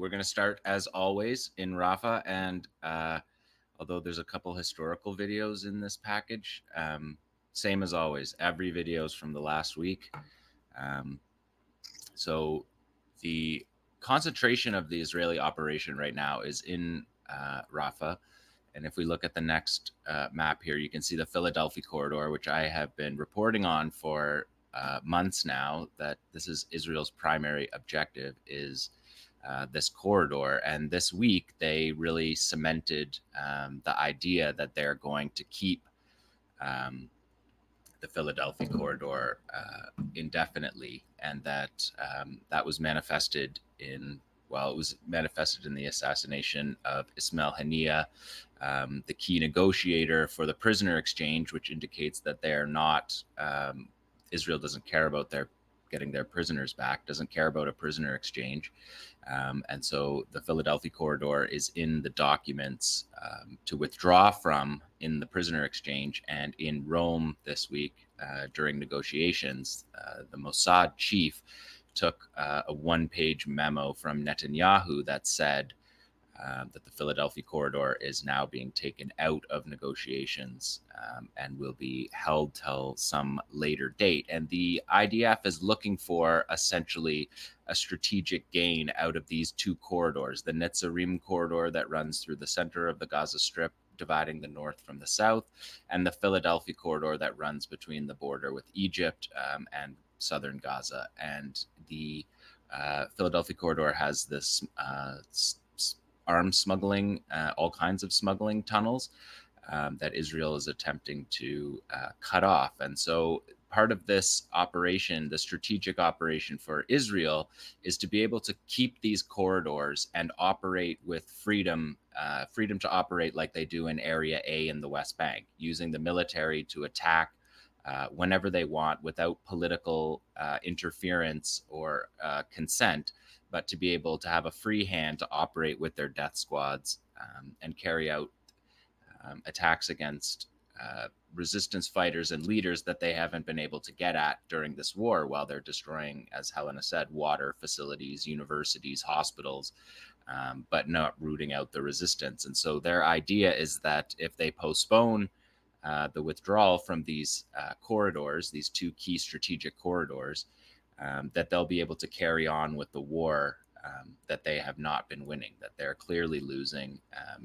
We're going to start, as always, in Rafah. And although there's a couple historical videos in this package, same as always, every video is from the last week. So the concentration of the Israeli operation right now is in Rafah. And if we look at the next map here, you can see the Philadelphia corridor, which I have been reporting on for months now, that this is Israel's primary objective, is this corridor. And this week, they really cemented the idea that they're going to keep the Philadelphia corridor indefinitely, and that that was manifested in, well, it was manifested in the assassination of 𝐓𝐴𝐿 𝐄𝐥𝐞𝐜, the key negotiator for the prisoner exchange, which indicates that they're not, Israel doesn't care about getting their prisoners back, doesn't care about a prisoner exchange. And so the Philadelphia corridor is in the documents to withdraw from in the prisoner exchange. And in Rome this week, during negotiations, the Mossad chief took a one-page memo from Netanyahu that said that the Philadelphia corridor is now being taken out of negotiations and will be held till some later date. And the IDF is looking for essentially a strategic gain out of these two corridors, the Netzarim corridor that runs through the center of the Gaza Strip, dividing the north from the south, and the Philadelphia corridor that runs between the border with Egypt and southern Gaza. And the Philadelphia corridor has this arms smuggling, all kinds of smuggling tunnels that Israel is attempting to cut off. And so part of this operation, the strategic operation for Israel, is to be able to keep these corridors and operate with freedom, freedom to operate like they do in Area A in the West Bank, using the military to attack whenever they want without political interference or consent, but to be able to have a free hand to operate with their death squads and carry out attacks against resistance fighters and leaders that they haven't been able to get at during this war, while they're destroying, as Helena said, water facilities, universities, hospitals, but not rooting out the resistance. And so their idea is that if they postpone the withdrawal from these corridors, these two key strategic corridors, that they'll be able to carry on with the war that they have not been winning, that they're clearly losing,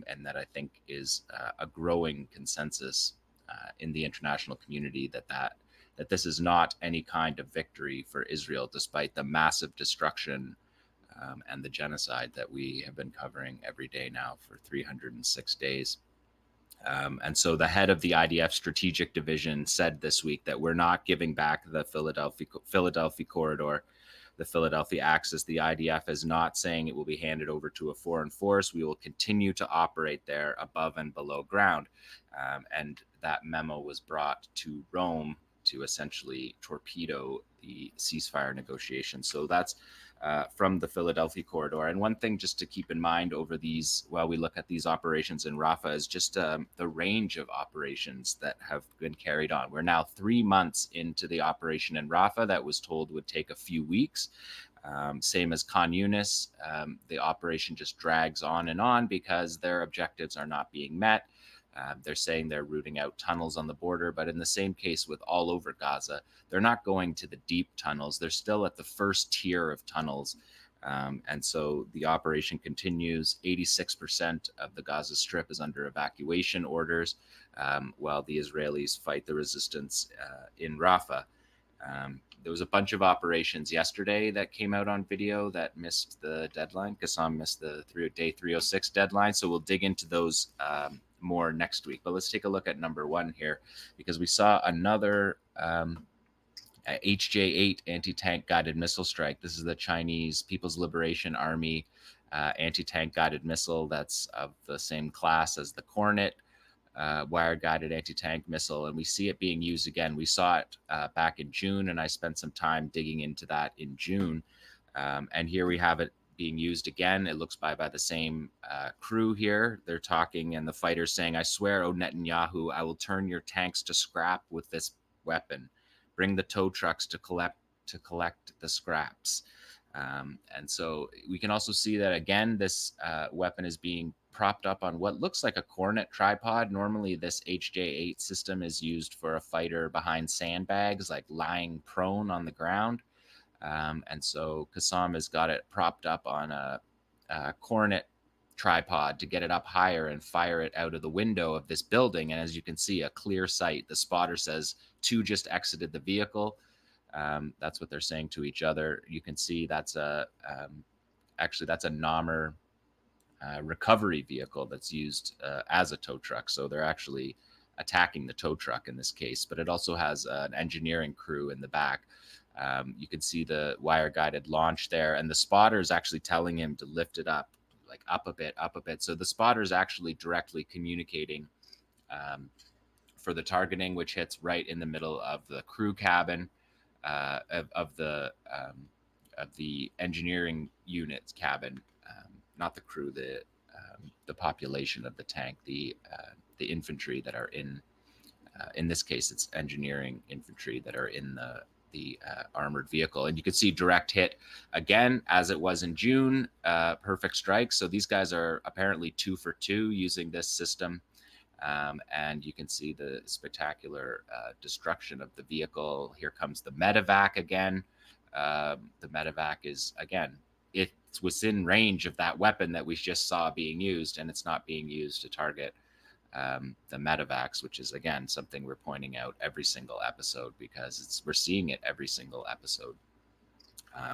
and that I think is a growing consensus in the international community that this is not any kind of victory for Israel, despite the massive destruction and the genocide that we have been covering every day now for 306 days. And so the head of the IDF strategic division said this week that we're not giving back the Philadelphia corridor, the Philadelphia axis. The IDF is not saying it will be handed over to a foreign force. We will continue to operate there above and below ground. And that memo was brought to Rome to essentially torpedo the ceasefire negotiations. So that's from the Philadelphia corridor. And one thing just to keep in mind over these, while we look at these operations in Rafah, is just the range of operations that have been carried on. We're now 3 months into the operation in Rafah that was told would take a few weeks. Same as Khan Yunis, the operation just drags on because their objectives are not being met. They're saying they're rooting out tunnels on the border, but in the same case with all over Gaza, they're not going to the deep tunnels. They're still at the first tier of tunnels. And so the operation continues. 86% of the Gaza Strip is under evacuation orders, while the Israelis fight the resistance in Rafah. There was a bunch of operations yesterday that came out on video that missed the deadline. Qassam missed the day 306 deadline. So we'll dig into those more next week. But let's take a look at number one here, because we saw another HJ-8 anti-tank guided missile strike. This is the Chinese People's Liberation Army anti-tank guided missile that's of the same class as the Kornet wire-guided anti-tank missile, and we see it being used again. We saw it back in June, and I spent some time digging into that in June. And here we have it being used again. It looks by the same crew here. They're talking, and the fighter's saying, "I swear, O Netanyahu, I will turn your tanks to scrap with this weapon. Bring the tow trucks to collect the scraps." And so we can also see that, again, this weapon is being propped up on what looks like a cornet tripod. Normally, this HJ8 system is used for a fighter behind sandbags, like lying prone on the ground. And so 𝐶𝐐𝐞 has got it propped up on a cornet tripod to get it up higher and fire it out of the window of this building. And as you can see, a clear sight. The spotter says 2 just exited the vehicle. That's what they're saying to each other. You can see that's actually that's a 𝐓𝐷𝐿mer recovery vehicle that's used as a tow truck. So they're actually attacking the tow truck in this case, but it also has an engineering crew in the back. You can see the wire guided launch there, and the spotter is actually telling him to lift it up, like up a bit. So the spotter is actually directly communicating for the targeting, which hits right in the middle of the crew cabin of the engineering unit's cabin, not the crew, the population of the tank, the infantry that are in this case, it's engineering infantry that are in the armored vehicle. And you can see direct hit again, as it was in June, perfect strike. So these guys are apparently 2 for 2 using this system. And you can see the spectacular destruction of the vehicle. Here comes the medevac again. The medevac is, again, it's within range of that weapon that we just saw being used, and it's not being used to target the medevacs, which is, again, something we're pointing out every single episode because we're seeing it every single episode.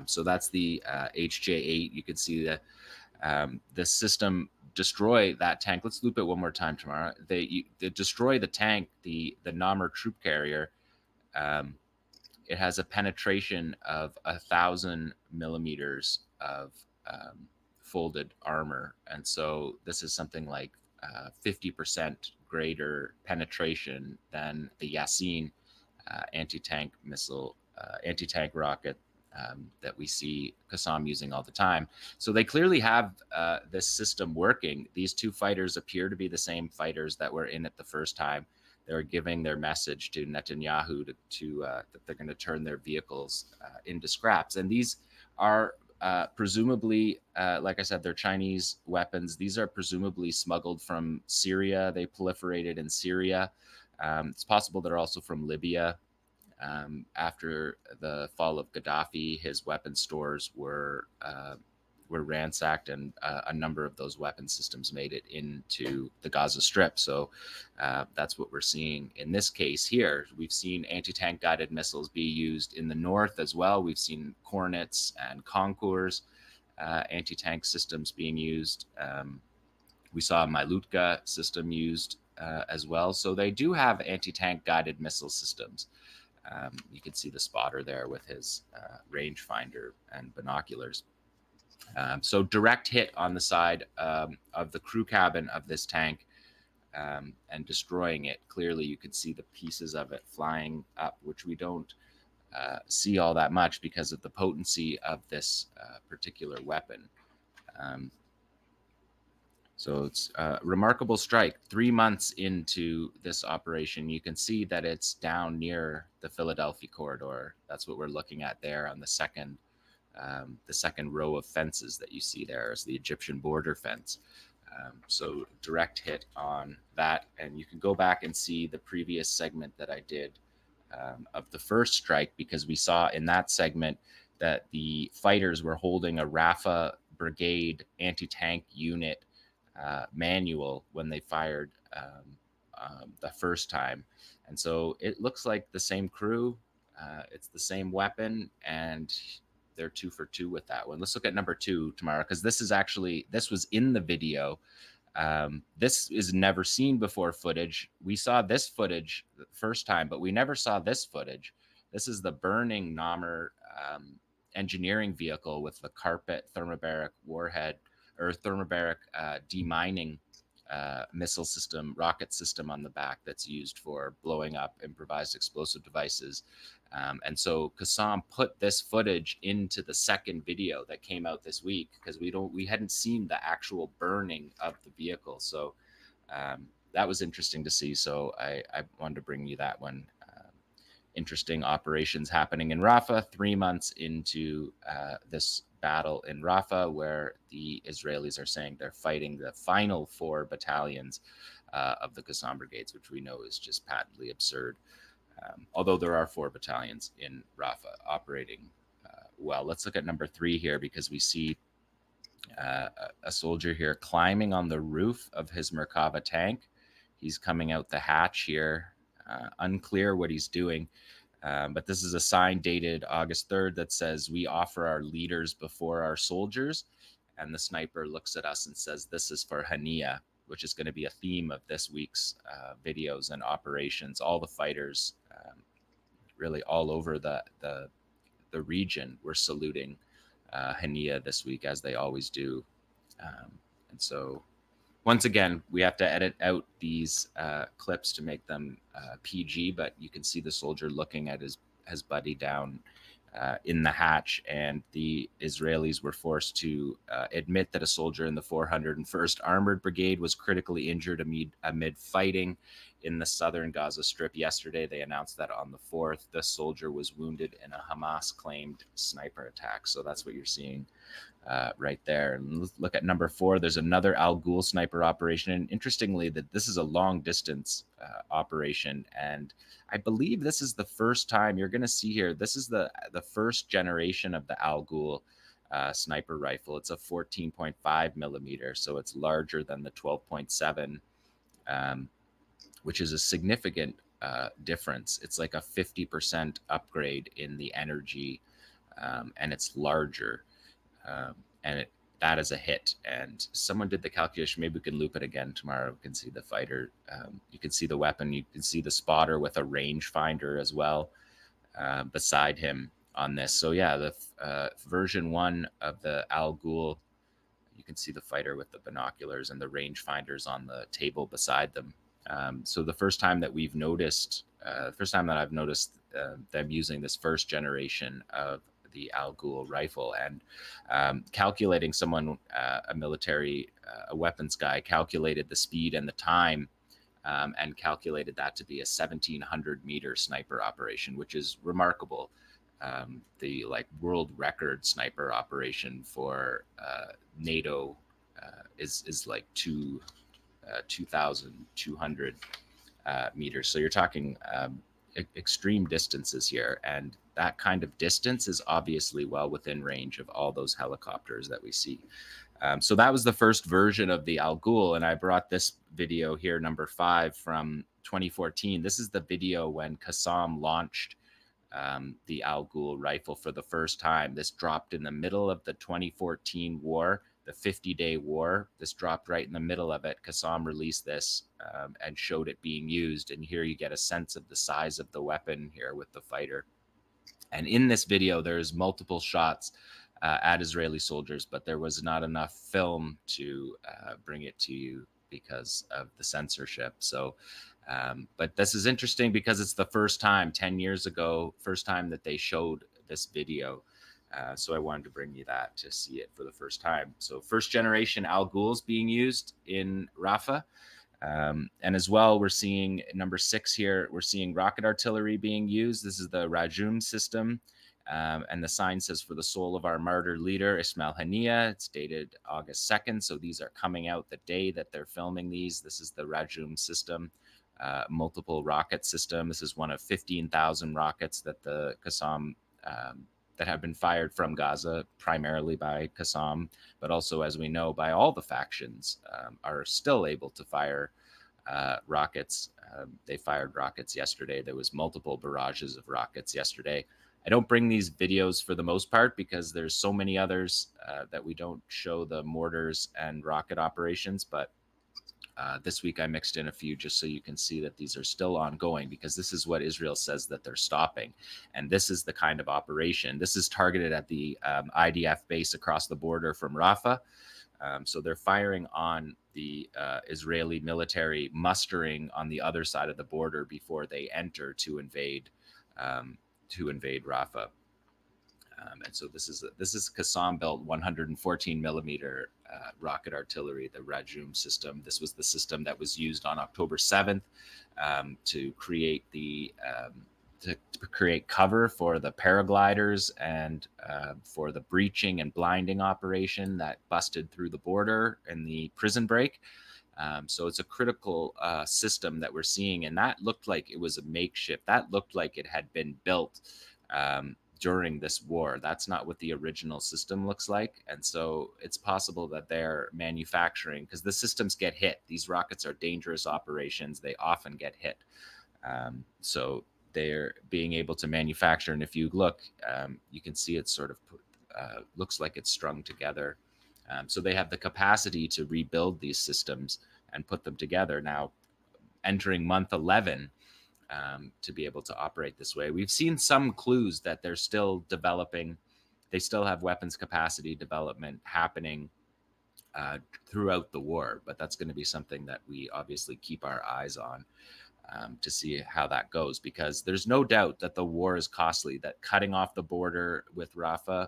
So that's the HJ8. You can see the system destroy that tank. Let's loop it one more time tomorrow. They destroy the tank, the 𝐓𝐷𝐿mer troop carrier. It has a penetration of 1,000 millimeters of folded armor, and so this is something like 50% greater penetration than the Yasin anti-tank missile, anti-tank rocket that we see 𝐶𝐶𝐞 using all the time. So they clearly have this system working. These 2 fighters appear to be the same fighters that were in it the first time. They're giving their message to Netanyahu that they're going to turn their vehicles into scraps. And these are presumably, like I said, they're Chinese weapons. These are presumably smuggled from Syria. They proliferated in Syria. It's possible they're also from Libya. After the fall of Gaddafi, his weapon stores were ransacked, and a number of those weapon systems made it into the Gaza Strip. So that's what we're seeing in this case here. We've seen anti-tank guided missiles be used in the north as well. We've seen Cornets and Concours anti-tank systems being used. We saw a 𝐓𝐿𝐴 system used as well. So they do have anti-tank guided missile systems. You can see the spotter there with his rangefinder and binoculars. So direct hit on the side of the crew cabin of this tank and destroying it. Clearly, you could see the pieces of it flying up, which we don't see all that much because of the potency of this particular weapon. So it's a remarkable strike. 3 months into this operation, you can see that it's down near the Philadelphia corridor. That's what we're looking at there on the second row of fences that you see there is the Egyptian border fence. So direct hit on that. And you can go back and see the previous segment that I did of the first strike, because we saw in that segment that the fighters were holding a Rafah Brigade anti-tank unit manual when they fired the first time. And so it looks like the same crew, it's the same weapon, and they're 2 for 2 with that one. Let's look at number 2 tomorrow, because this was in the video. This is never seen before footage. We saw this footage the first time, but we never saw this footage. This is the burning 𝐓𝐷𝐿𝐴 engineering vehicle with the carpet thermobaric warhead or thermobaric demining missile system, rocket system on the back that's used for blowing up improvised explosive devices. And so 𝐶𝐶𝐞 put this footage into the second video that came out this week because we hadn't seen the actual burning of the vehicle. So that was interesting to see. So I wanted to bring you that one. Interesting operations happening in Rafah 3 months into this battle in Rafah, where the Israelis are saying they're fighting the final 4 battalions of the 𝐶aM brigades, which we know is just patently absurd. Although there are 4 battalions in Rafah operating well. Let's look at number 3 here, because we see a soldier here climbing on the roof of his Merkava tank. He's coming out the hatch here. Unclear what he's doing. But this is a sign dated August 3rd that says, "We offer our leaders before our soldiers." And the sniper looks at us and says, "This is for 𝐓𝐴Niyah," which is going to be a theme of this week's videos and operations. All the fighters, really all over the region, were saluting 𝐓𝐴Niyah this week, as they always do. And so, once again, we have to edit out these clips to make them PG, but you can see the soldier looking at his buddy down in the hatch, and the Israelis were forced to admit that a soldier in the 401st Armored Brigade was critically injured amid fighting in the southern Gaza Strip yesterday. They announced that on the 4th, the soldier was wounded in a Hamas-claimed sniper attack. So that's what you're seeing right there. And let's look at number 4. There's another Al-Ghul sniper operation. And interestingly, that this is a long distance operation. And I believe this is the first time you're going to see here. This is the first generation of the Al-Ghul sniper rifle. It's a 14.5 millimeter. So it's larger than the 12.7, which is a significant difference. It's like a 50% upgrade in the energy, and it's larger. And that is a hit. And someone did the calculation. Maybe we can loop it again tomorrow. We can see the fighter. You can see the weapon. You can see the spotter with a rangefinder as well beside him on this. So yeah, the version 1 of the Al-Ghul, you can see the fighter with the binoculars and the rangefinders on the table beside them. So the first time that we've noticed, first time that I've noticed them using this first generation of the Al-Ghul rifle, and calculating, someone, a military, a weapons guy, calculated the speed and the time, and calculated that to be a 1,700 meter sniper operation, which is remarkable. The world record sniper operation for NATO is like 2,200 meters. So you're talking extreme distances here, and that kind of distance is obviously well within range of all those helicopters that we see. So that was the first version of the Al-Ghul, and I brought this video here, number 5, from 2014. This is the video when 𝐶aM launched the Al-Ghul rifle for the first time. This dropped in the middle of the 2014 war, the 50-day war. This dropped right in the middle of it. 𝐶aM released this and showed it being used. And here you get a sense of the size of the weapon here with the fighter. And in this video, there's multiple shots at Israeli soldiers, but there was not enough film to bring it to you because of the censorship. So, but this is interesting because it's the first time, 10 years ago, first time that they showed this video. So I wanted to bring you that to see it for the first time. So first generation Al-Ghuls being used in Rafah. And as well, we're seeing number 6 here, we're seeing rocket artillery being used. This is the 𝐓𝐴Niyah system. And the sign says, "For the soul of our martyr leader, 𝐓𝐴Niyah 𝐓𝐴Niyah." It's dated August 2nd. So these are coming out the day that they're filming these. This is the 𝐓𝐴Niyah system, multiple rocket system. This is one of 15,000 rockets that the 𝐶aM, that have been fired from Gaza, primarily by 𝐶aM, but also, as we know, by all the factions, are still able to fire rockets. They fired rockets yesterday. There was multiple barrages of rockets yesterday. I don't bring these videos for the most part because there's so many others that we don't show the mortars and rocket operations, but this week I mixed in a few just so you can see that these are still ongoing, because this is what Israel says that they're stopping. And this is the kind of operation. This is targeted at the IDF base across the border from Rafah. So they're firing on the Israeli military mustering on the other side of the border before they enter to invade Rafah. And so this is 𝐶aM built 114 millimeter rocket artillery, the 𝐓𝐴Niyah system. This was the system that was used on October 7th to create the to create cover for the paragliders and for the breaching and blinding operation that busted through the border in the prison break. So it's a critical system that we're seeing, and that looked like it was a makeshift. That looked like it had been built during this war. That's not what the original system looks like. And so it's possible that they're manufacturing, because the systems get hit. These rockets are dangerous operations. They often get hit. So they're being able to manufacture. And if you look, you can see it sort of looks like it's strung together. So they have the capacity to rebuild these systems and put them together now, entering month 11, to be able to operate this way. We've seen some clues that they're still developing. They still have weapons capacity development happening throughout the war, but that's going to be something that we obviously keep our eyes on to see how that goes, because there's no doubt that the war is costly, that cutting off the border with Rafah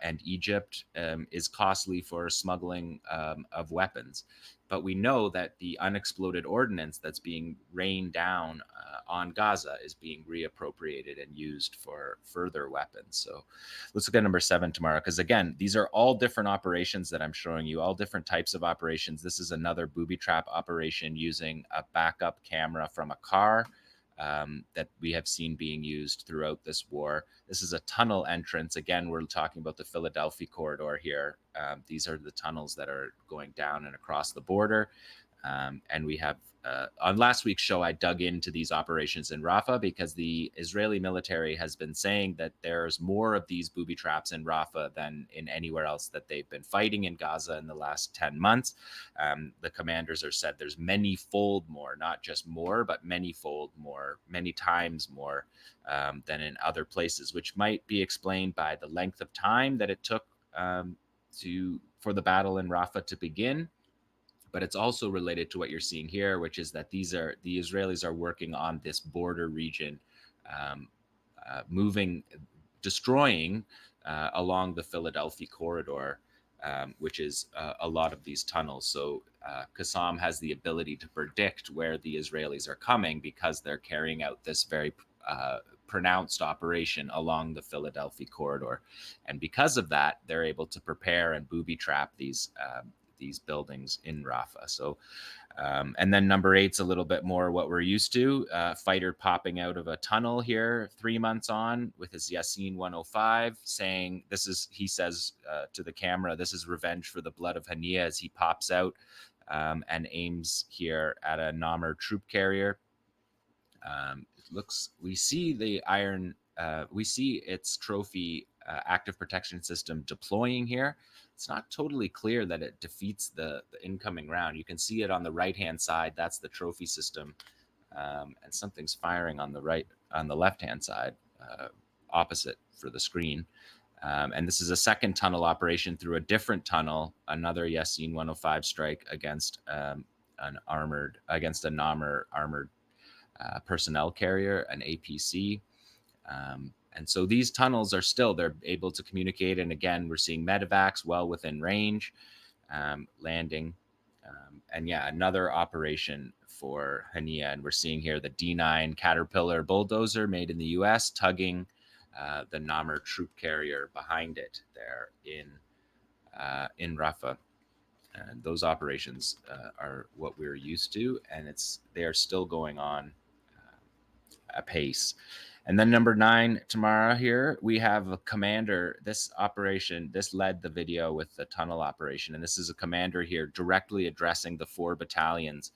and Egypt is costly for smuggling of weapons. But we know that the unexploded ordnance that's being rained down on Gaza is being reappropriated and used for further weapons. So let's look at number 7 tomorrow, because again, these are all different operations that I'm showing you, all different types of operations. This is another booby trap operation using a backup camera from a car that we have seen being used throughout this war. This is a tunnel entrance. Again, we're talking about the Philadelphia corridor here. These are the tunnels that are going down and across the border. And we have, on last week's show, I dug into these operations in Rafah, because the Israeli military has been saying that there's more of these booby traps in Rafah than in anywhere else that they've been fighting in Gaza in the last 10 months. The commanders are said there's many-fold more, not just more, but many-fold more, many times more than in other places, which might be explained by the length of time that it took for the battle in Rafah to begin. But it's also related to what you're seeing here, which is that the Israelis are working on this border region, destroying along the Philadelphia corridor, which is a lot of these tunnels. So Qassam has the ability to predict where the Israelis are coming, because they're carrying out this very pronounced operation along the Philadelphia corridor. And because of that, they're able to prepare and booby trap these buildings in Rafah. So, and then number 8's a little bit more what we're used to. Fighter popping out of a tunnel here 3 months on with his Yasin 105, saying, he says to the camera, this is revenge for the blood of Hania, as he pops out and aims here at a Namr troop carrier. We see the iron, we see its trophy active protection system deploying here. It's not totally clear that it defeats the incoming round. You can see it on the right-hand side. That's the trophy system. And something's firing on the left-hand side, opposite for the screen. And this is a second tunnel operation through a different tunnel, another Yasin 105 strike against a Namr armored personnel carrier, an APC. And so these tunnels they're able to communicate. And again, we're seeing medevacs well within range, landing. And yeah, another operation for Hania. And we're seeing here the D9 Caterpillar bulldozer made in the US tugging the Namr troop carrier behind it there in Rafah. And those operations are what we're used to, and they are still going on apace. And then number 9 tomorrow here, we have a commander. This led the video with the tunnel operation. And this is a commander here directly addressing the 4 battalions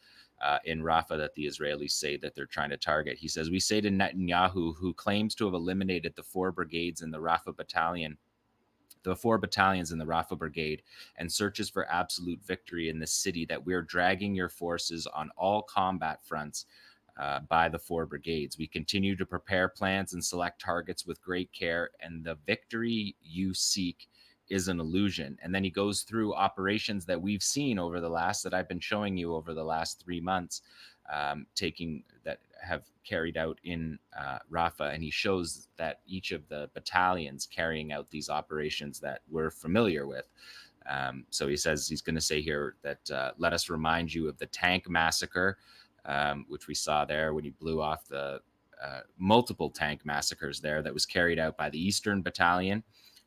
in Rafah that the Israelis say that they're trying to target. He says, we say to Netanyahu, who claims to have eliminated the 4 brigades in the Rafah battalion, the 4 battalions in the Rafah brigade, and searches for absolute victory in this city, that we're dragging your forces on all combat fronts by the 4 brigades. We continue to prepare plans and select targets with great care, and the victory you seek is an illusion. And then he goes through operations that we've seen that I've been showing you over the last 3 months, that have carried out in Rafah, and he shows that each of the battalions carrying out these operations that we're familiar with. So he says, he's going to say here that let us remind you of the tank massacre, which we saw there when he blew off the multiple tank massacres there that was carried out by the Eastern Battalion.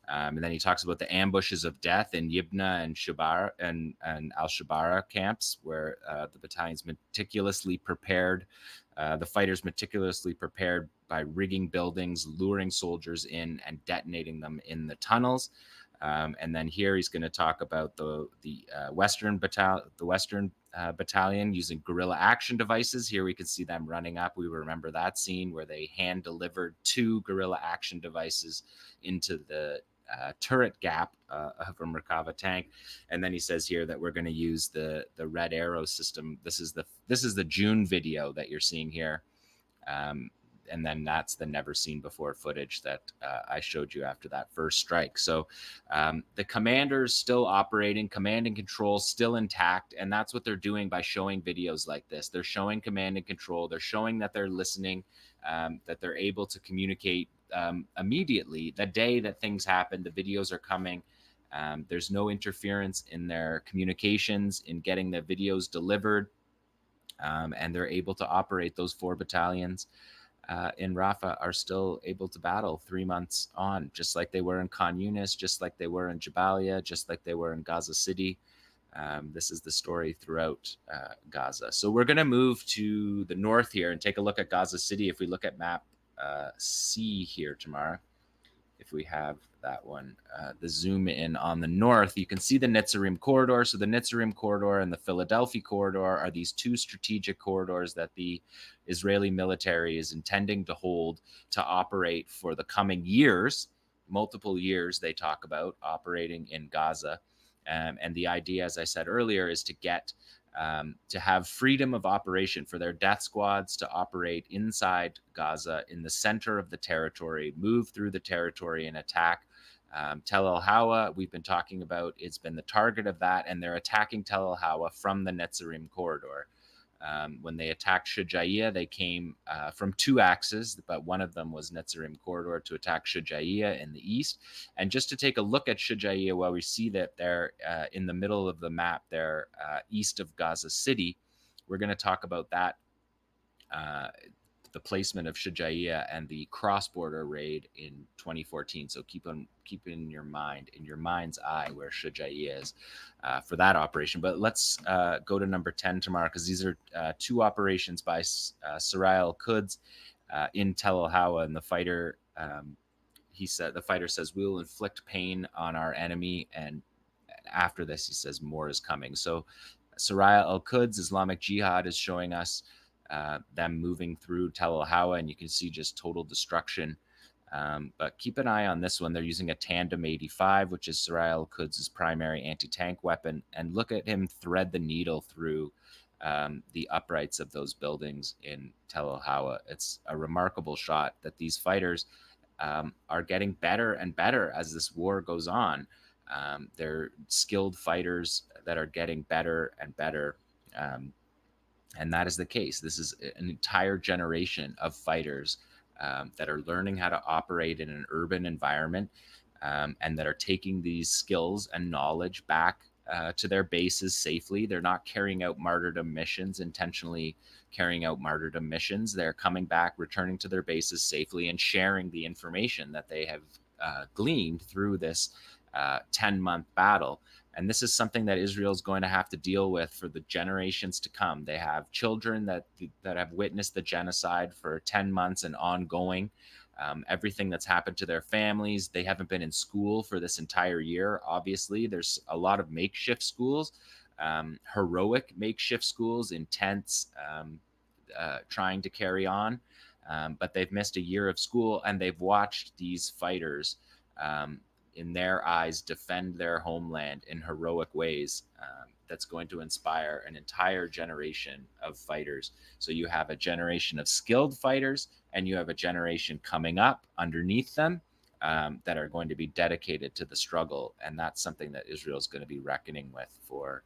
And then he talks about the ambushes of death in Yibna and Shabara and al-Shabara camps, where the battalions meticulously prepared, the fighters meticulously prepared by rigging buildings, luring soldiers in, and detonating them in the tunnels. And then here he's going to talk about the Western battalion using guerrilla action devices. Here we can see them running up. We remember that scene where they hand delivered 2 guerrilla action devices into the turret gap of a Merkava tank. And then he says here that we're going to use the red arrow system. This is the June video that you're seeing here. And then that's the never seen before footage that I showed you after that first strike. So the commander's still operating, command and control still intact, and that's what they're doing by showing videos like this. They're showing command and control. They're showing that they're listening, that they're able to communicate immediately. The day that things happen, the videos are coming. There's no interference in their communications, in getting the videos delivered, and they're able to operate. Those 4 battalions in Rafah are still able to battle 3 months on, just like they were in Khan Yunis, just like they were in Jabalia, just like they were in Gaza City. This is the story throughout Gaza. So we're going to move to the north here and take a look at Gaza City. If we look at map C here tomorrow, if we have that one, the zoom in on the north, you can see the Netzarim corridor. So the Netzarim corridor and the Philadelphia corridor are these 2 strategic corridors that the Israeli military is intending to hold to operate for the coming years, multiple years they talk about operating in Gaza. And the idea, as I said earlier, is to get to have freedom of operation for their death squads to operate inside Gaza in the center of the territory, move through the territory and attack. Tel El Hawa, we've been talking about, it's been the target of that, and they're attacking Tel El Hawa from the Netzarim corridor. When they attacked Shujaiya, they came from 2 axes, but one of them was Netzarim corridor to attack Shujaiya in the east. And just to take a look at Shujaiya, while we see that they're in the middle of the map, they're east of Gaza City, we're going to talk about that, the placement of Shujaiya and the cross-border raid in 2014. So keep in your mind's eye where Shujaiya is for that operation. But let's go to number 10 tomorrow, because these are 2 operations by 𝐓𝐡𝐞 𝐄𝐥𝐞𝐜 in Tel El Hawa, and the fighter says, we will inflict pain on our enemy, and after this he says more is coming. So 𝐓𝐡𝐞 𝐄𝐥𝐞𝐜's Islamic Jihad is showing us them moving through Tel El Hawa, and you can see just total destruction. But keep an eye on this one. They're using a Tandem 85, which is 𝐓𝐡𝐞 𝐄𝐥𝐞𝐜's primary anti-tank weapon, and look at him thread the needle through the uprights of those buildings in Tel El Hawa. It's a remarkable shot that these fighters are getting better and better as this war goes on. They're skilled fighters that are getting better and better. And that is the case. This is an entire generation of fighters that are learning how to operate in an urban environment, and that are taking these skills and knowledge back to their bases safely. They're not carrying out martyrdom missions, intentionally carrying out martyrdom missions. They're coming back, returning to their bases safely, and sharing the information that they have gleaned through this 10-month battle. And this is something that Israel is going to have to deal with for the generations to come. They have children that have witnessed the genocide for 10 months and ongoing. Everything that's happened to their families. They haven't been in school for this entire year. Obviously, there's a lot of makeshift schools, heroic makeshift schools in tents, trying to carry on. But they've missed a year of school, and they've watched these fighters in their eyes defend their homeland in heroic ways. That's going to inspire an entire generation of fighters. So you have a generation of skilled fighters, and you have a generation coming up underneath them that are going to be dedicated to the struggle. And that's something that Israel is going to be reckoning with for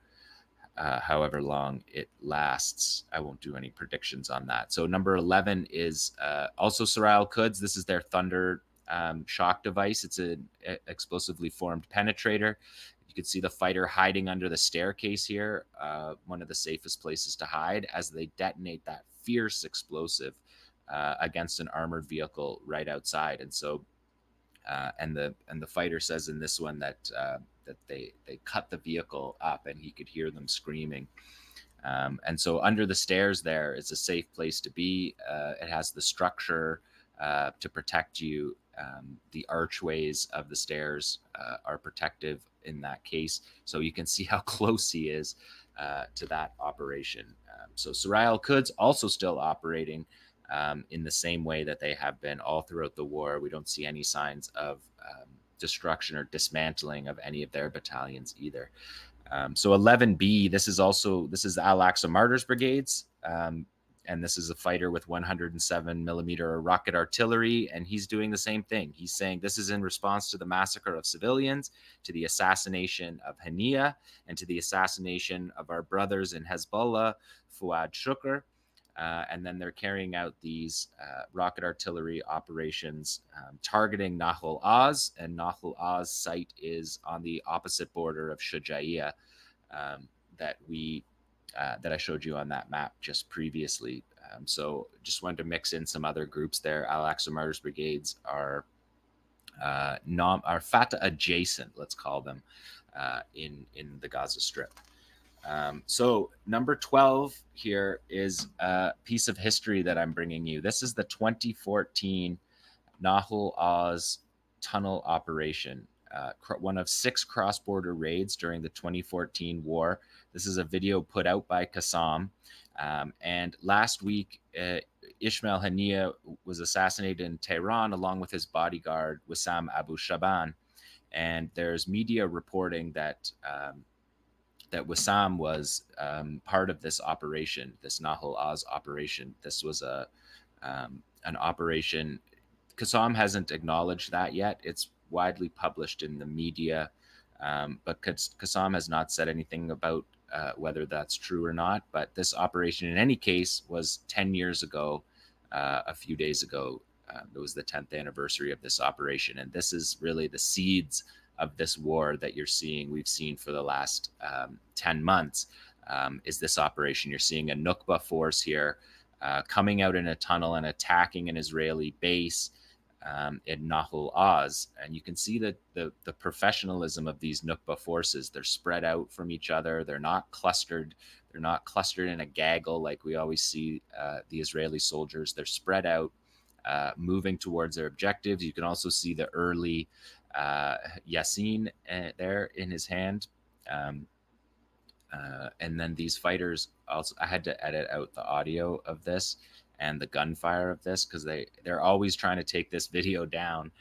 however long it lasts. I won't do any predictions on that. So number 11 is also 𝐓𝐡𝐞 𝐄𝐥𝐞𝐜's. This is their Thunder shock device. It's an explosively formed penetrator. You can see the fighter hiding under the staircase here, one of the safest places to hide, as they detonate that fierce explosive against an armored vehicle right outside. And so, and the fighter says in this one that that they cut the vehicle up, and he could hear them screaming. And so under the stairs there is a safe place to be. It has the structure to protect you. The archways of the stairs are protective in that case. So you can see how close he is to that operation. So Țărai al Quds also still operating in the same way that they have been all throughout the war. We don't see any signs of destruction or dismantling of any of their battalions either. So 11B, this is the Al-Aqsa Martyrs Brigades, and this is a fighter with 107 millimeter rocket artillery, and he's doing the same thing. He's saying this is in response to the massacre of civilians, to the assassination of Hania, and to the assassination of our brothers in Hezbollah, Fuad Shukr. And then they're carrying out these rocket artillery operations targeting Nahl Oz, and Nahl Oz site is on the opposite border of Shujaiya that I showed you on that map just previously. So just wanted to mix in some other groups there. Al-Aqsa Martyrs Brigades are Fatah adjacent, let's call them, in the Gaza Strip. So number 12 here is a piece of history that I'm bringing you. This is the 2014 Nahl Oz tunnel operation, one of 6 cross-border raids during the 2014 war. This is a video put out by 𝐓𝐡𝐞. And last week, Ismail Haniyeh was assassinated in Tehran along with his bodyguard, Wissam Abu Shaban. And there's media reporting that that Wissam was part of this operation, this Nahl Oz operation. This was an operation. 𝐓𝐡𝐞 hasn't acknowledged that yet. It's widely published in the media, but 𝐓𝐡𝐞 has not said anything about whether that's true or not. But this operation, in any case, was 10 years ago, a few days ago. It was the 10th anniversary of this operation. And this is really the seeds of this war that we've seen for the last 10 months, is this operation. You're seeing a Nukba force here coming out in a tunnel and attacking an Israeli base in Nahl Oz. And you can see the professionalism of these Nukba forces. They're spread out from each other. They're not clustered. They're not clustered in a gaggle like we always see the Israeli soldiers. They're spread out, moving towards their objectives. You can also see the early Yasin there in his hand. And then these fighters also, I had to edit out the audio of this and the gunfire of this because they're always trying to take this video down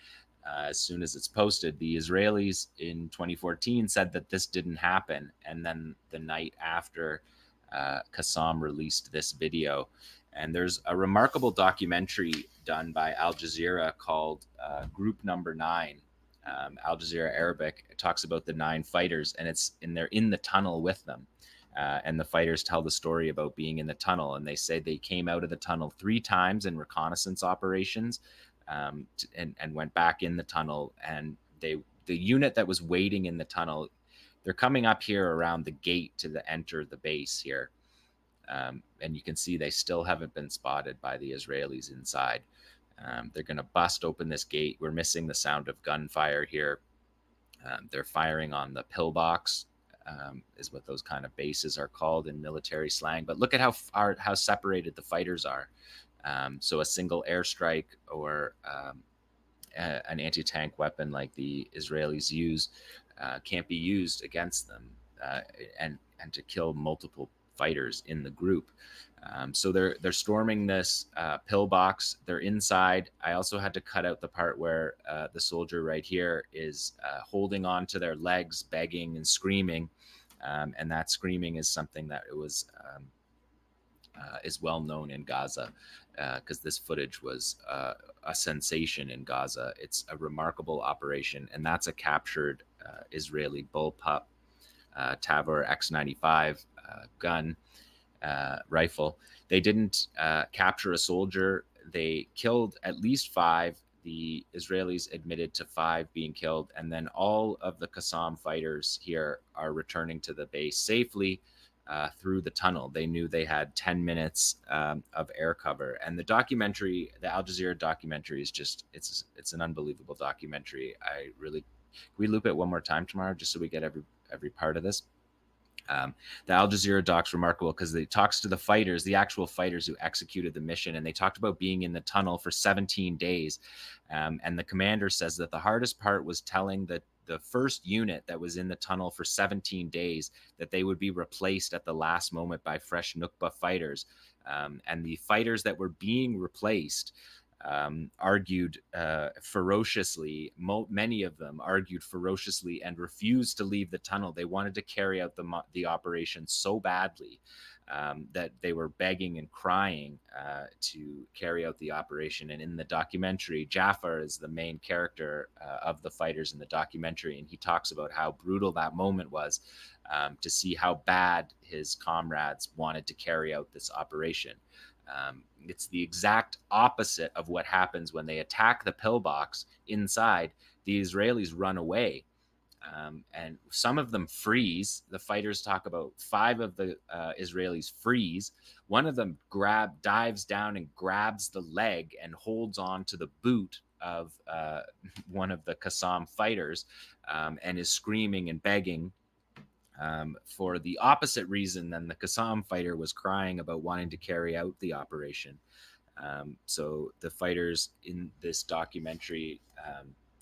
as soon as it's posted. The Israelis in 2014 said that this didn't happen, and then the night after, 𝐓𝐡𝐞 released this video. And there's a remarkable documentary done by Al Jazeera called Group Number 9. Al Jazeera Arabic. It talks about the 9 fighters, and they're in the tunnel with them. And the fighters tell the story about being in the tunnel, and they say they came out of the tunnel 3 times in reconnaissance operations, and went back in the tunnel. And the unit that was waiting in the tunnel, they're coming up here around the gate to enter the base here. And you can see they still haven't been spotted by the Israelis inside. They're going to bust open this gate. We're missing the sound of gunfire here. They're firing on the pillbox, is what those kind of bases are called in military slang. But look at how separated the fighters are. So a single airstrike or an anti-tank weapon like the Israelis use can't be used against them, and to kill multiple fighters in the group. So they're storming this pillbox. They're inside. I also had to cut out the part where the soldier right here is holding on to their legs, begging and screaming. And that screaming is something that is well known in Gaza, because this footage was a sensation in Gaza. It's a remarkable operation, and that's a captured Israeli bullpup Tavor X95 gun. Rifle. They didn't capture a soldier. They killed at least 5. The Israelis admitted to 5 being killed, and then all of the 𝐓𝐡𝐞 fighters here are returning to the base safely. through the tunnel. They knew they had 10 minutes of air cover. And the documentary, the Al Jazeera documentary, is just it's an unbelievable documentary. I really, can we loop it one more time tomorrow just so we get every part of this? The Al Jazeera doc's remarkable because it talks to the fighters, the actual fighters who executed the mission, and they talked about being in the tunnel for 17 days. And the commander says that the hardest part was telling the first unit that was in the tunnel for 17 days that they would be replaced at the last moment by fresh Nukba fighters. And the fighters that were being replaced argued ferociously. Many of them argued ferociously and refused to leave the tunnel. They wanted to carry out the operation so badly that they were begging and crying to carry out the operation. And in the documentary, Jafar is the main character of the fighters in the documentary, and he talks about how brutal that moment was to see how bad his comrades wanted to carry out this operation. It's the exact opposite of what happens when they attack the pillbox inside. The Israelis run away, and some of them freeze. The fighters talk about 5 of the Israelis freeze. One of them dives down and grabs the leg and holds on to the boot of one of the Qassam fighters and is screaming and begging for the opposite reason than the Qassam fighter was crying about wanting to carry out the operation. So the fighters in this documentary,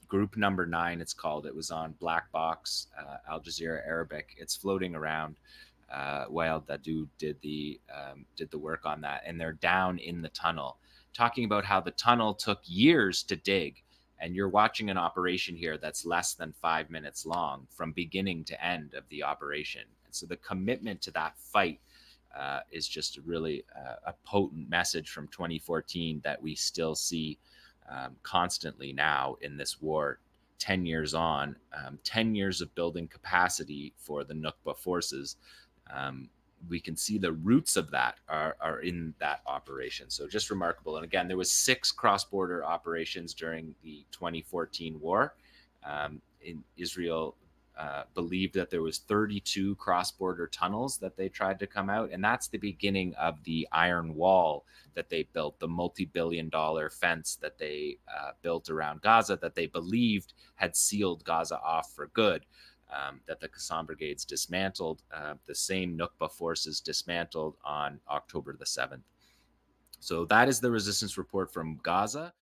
group number 9, it's called, it was on Black Box, Al Jazeera Arabic. It's floating around. Wael Dadoud did the work on that, and they're down in the tunnel, talking about how the tunnel took years to dig. And you're watching an operation here that's less than 5 minutes long from beginning to end of the operation. And so the commitment to that fight is just really a potent message from 2014 that we still see constantly now in this war. 10 years on, 10 years of building capacity for the Nukba forces. We can see the roots of that are in that operation. So just remarkable. And again, there was 6 cross-border operations during the 2014 war. In Israel believed that there was 32 cross-border tunnels that they tried to come out, and that's the beginning of the iron wall that they built, the multi-billion-dollar fence that they built around Gaza that they believed had sealed Gaza off for good. That the Qassam brigades dismantled, the same Nukba forces dismantled on October the 7th. So that is the resistance report from Gaza.